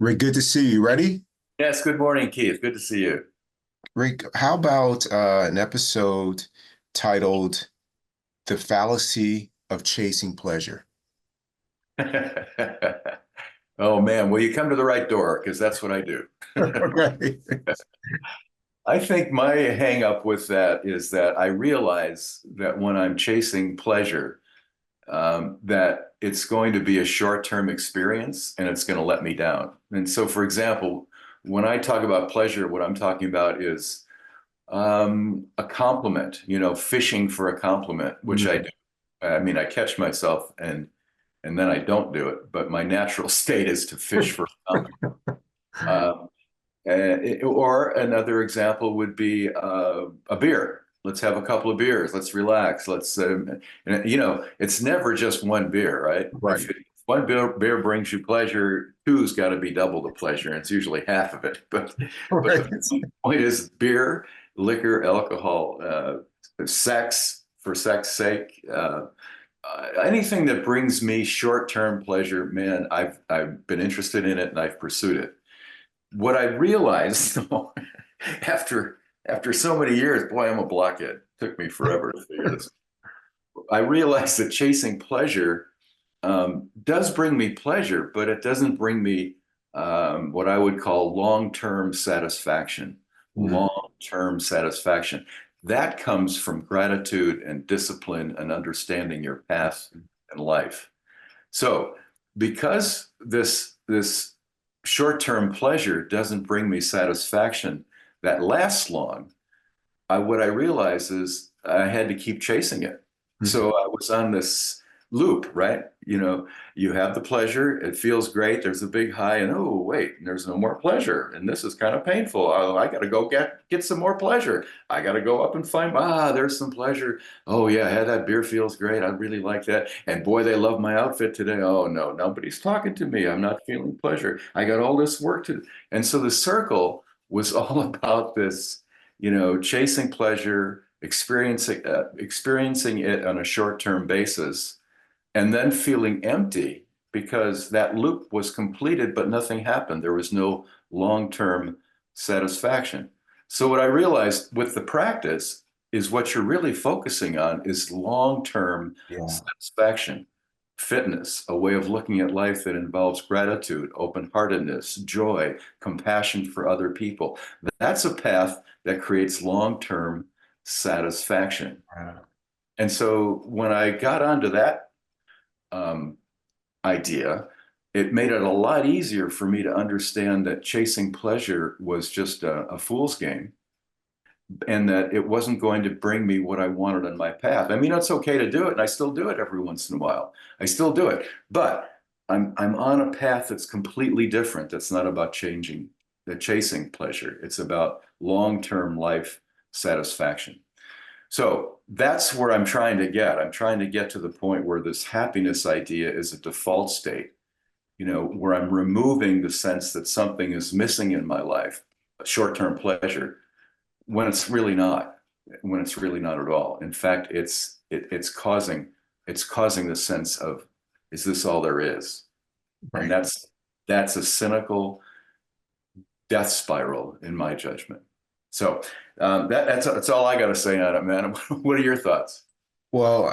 Rick, good to see you. Ready? Yes, good morning, Keith. Good to see you. Rick, how about an episode titled The Fallacy of Chasing Pleasure? Oh man, well, you come to the right door because that's what I do. Okay. I think my hang up with that is that I realize that when I'm chasing pleasure, that it's going to be a short-term experience and it's going to let me down. And so, for example, when I talk about pleasure, what I'm talking about is a compliment, fishing for a compliment, which I Mm, do. I mean, I catch myself and then I don't do it. But my natural state is to fish for a compliment. Um, or another example would be a beer. Let's have a couple of beers. Let's relax. It's never just one beer, right? right. If one beer brings you pleasure, two's got to be double the pleasure, and it's usually half of it. But Right. the point is beer, liquor, alcohol, sex for sex sake. Anything that brings me short-term pleasure, man, I've been interested in it and I've pursued it. What I realized after after so many years, boy, I'm a blockhead. It took me forever to figure this. I realized that chasing pleasure does bring me pleasure, but it doesn't bring me what I would call long-term satisfaction. Mm, Long-term satisfaction. That comes from gratitude and discipline and understanding your path in life. So, because this short-term pleasure doesn't bring me satisfaction that lasts long, what I realized is I had to keep chasing it. mhm. So I was on this loop, right? You have the pleasure, it feels great, there's a big high, and oh, wait, there's no more pleasure. And this is kind of painful. Oh, I gotta go get some more pleasure. I gotta go up and find, there's some pleasure. Oh yeah, that beer feels great. I really like that. And boy, they love my outfit today. Oh no, nobody's talking to me. I'm not feeling pleasure. I got all this work to do. And so the circle was all about this chasing pleasure, experiencing it on a short-term basis, and then feeling empty because that loop was completed, but nothing happened. There was no long-term satisfaction. So what I realized with the practice is what you're really focusing on is long-term Yeah. satisfaction, fitness, a way of looking at life that involves gratitude, open-heartedness, joy, compassion for other people. That's a path that creates long-term satisfaction. Wow. And so when I got onto that um, idea, it made it a lot easier for me to understand that chasing pleasure was just a fool's game and that it wasn't going to bring me what I wanted on my path. I mean, it's okay to do it, and I still do it every once in a while. I still do it, but I'm on a path that's completely different. That's not about chasing pleasure. It's about long-term life satisfaction. So that's where I'm trying to get. I'm trying to get to the point where this happiness idea is a default state, where I'm removing the sense that something is missing in my life, a short-term pleasure, when it's really not, when it's really not at all. In fact, it's causing the sense of, is this all there is? And Right. that's a cynical death spiral in my judgment. So that's all I got to say on it, man. What are your thoughts? Well,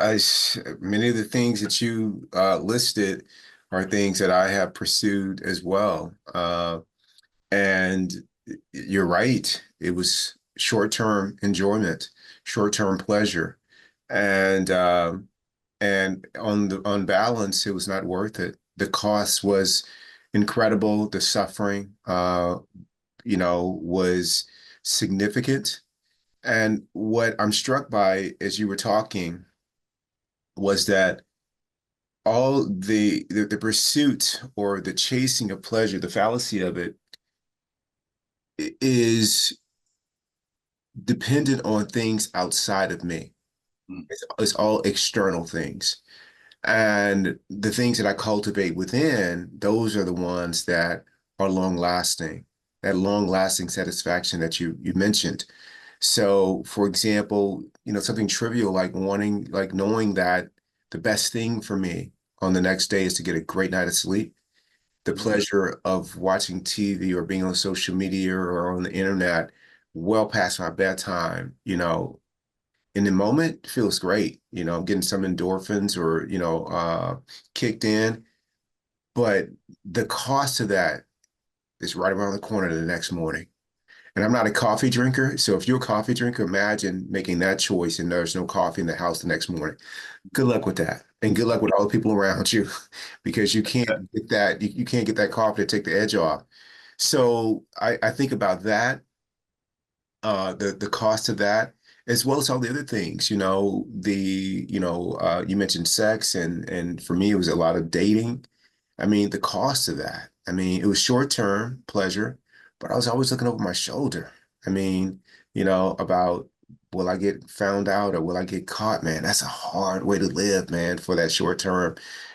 many of the things that you listed are things that I have pursued as well. And you're right. It was short-term enjoyment, short-term pleasure. And on balance, it was not worth it. The cost was incredible. The suffering, was significant. And what I'm struck by as you were talking was that all the pursuit or the chasing of pleasure, the fallacy of it is dependent on things outside of me. Mm, It's all external things. And the things that I cultivate within, those are the ones that are long lasting, that long lasting satisfaction that you mentioned. So, for example, something trivial like knowing that the best thing for me on the next day is to get a great night of sleep. the Mhm. pleasure of watching TV or being on social media or on the internet well past my bedtime, in the moment feels great. I'm getting some endorphins or, kicked in, but the cost of that is right around the corner the next morning. And I'm not a coffee drinker. So if you're a coffee drinker, imagine making that choice and there's no coffee in the house the next morning. Good luck with that. And good luck with all the people around you because you can't get that, you can't get that coffee to take the edge off. So I think about that, the cost of that, as well as all the other things, you mentioned sex and for me it was a lot of dating. I mean, the cost of that. I mean, it was short-term pleasure, but I was always looking over my shoulder. I mean, about will I get found out or will I get caught, man? That's a hard way to live, man, for that short-term,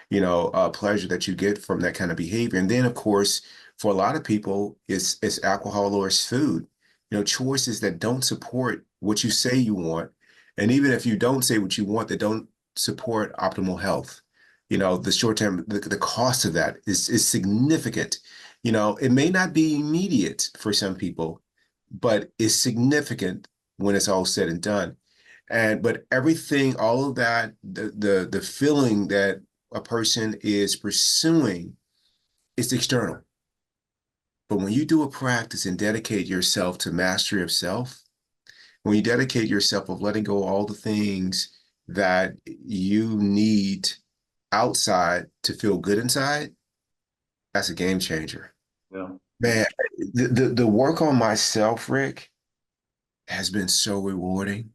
pleasure that you get from that kind of behavior. And then, of course, for a lot of people, it's alcohol or it's food. Choices that don't support what you say you want. And even if you don't say what you want, that don't support optimal health. The short term, the cost of that is significant. It may not be immediate for some people, but it's significant when it's all said and done. But everything, all of that, the feeling that a person is pursuing is external. But when you do a practice and dedicate yourself to mastery of self, when you dedicate yourself of letting go of all the things that you need outside to feel good inside, that's a game changer. Yeah. Man, the work on myself, Rick, has been so rewarding.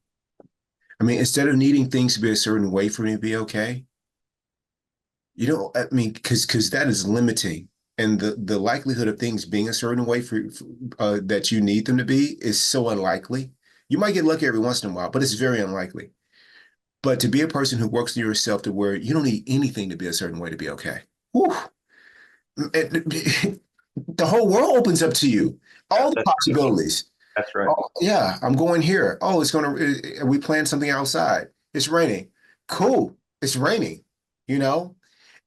I mean, instead of needing things to be a certain way for me to be okay, I mean, because that is limiting. And the likelihood of things being a certain way that you need them to be is so unlikely. You might get lucky every once in a while, but it's very unlikely. But to be a person who works on yourself to where you don't need anything to be a certain way to be okay. Whew, the whole world opens up to you. Yeah, All the possibilities. that's right. Oh, yeah, I'm going here. Oh, we planned something outside. It's raining. Cool. It's raining, you know?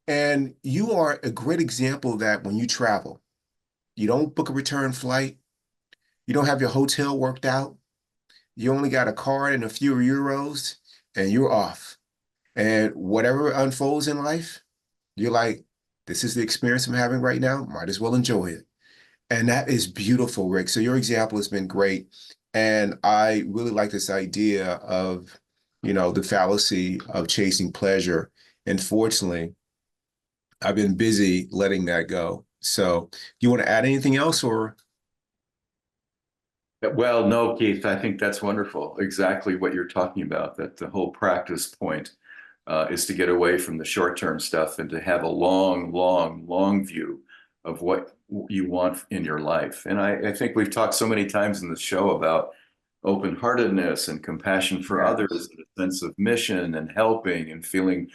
And you are a great example of that when you travel. You don't book a return flight. You don't have your hotel worked out. You only got a card and a few euros, and you're off. And whatever unfolds in life, you're like, this is the experience I'm having right now. Might as well enjoy it. And that is beautiful, Rick. So your example has been great. And I really like this idea of, the fallacy of chasing pleasure. Unfortunately, I've been busy letting that go. So you want to add anything else or? Well, no, Keith, I think that's wonderful. Exactly what you're talking about, that the whole practice point is to get away from the short-term stuff and to have a long, long, long view of what you want in your life. And I think we've talked so many times in the show about open-heartedness and compassion for Yes. others, and a sense of mission and helping and feeling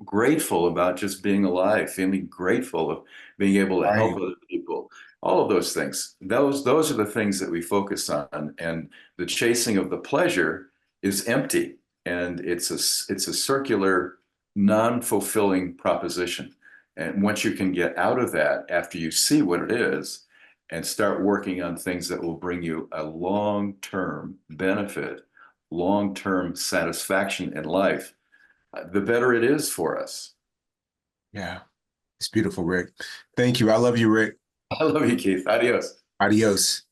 grateful about just being alive, feeling grateful of being able to help Right. other people. All of those things. Those are the things that we focus on, and the chasing of the pleasure is empty, and it's a circular, non-fulfilling proposition. And once you can get out of that after you see what it is and start working on things that will bring you a long-term benefit, long-term satisfaction in life, the better it is for us. Yeah. It's beautiful, Rick. Thank you. I love you, Rick. I love you, Keith. Adios. Adios.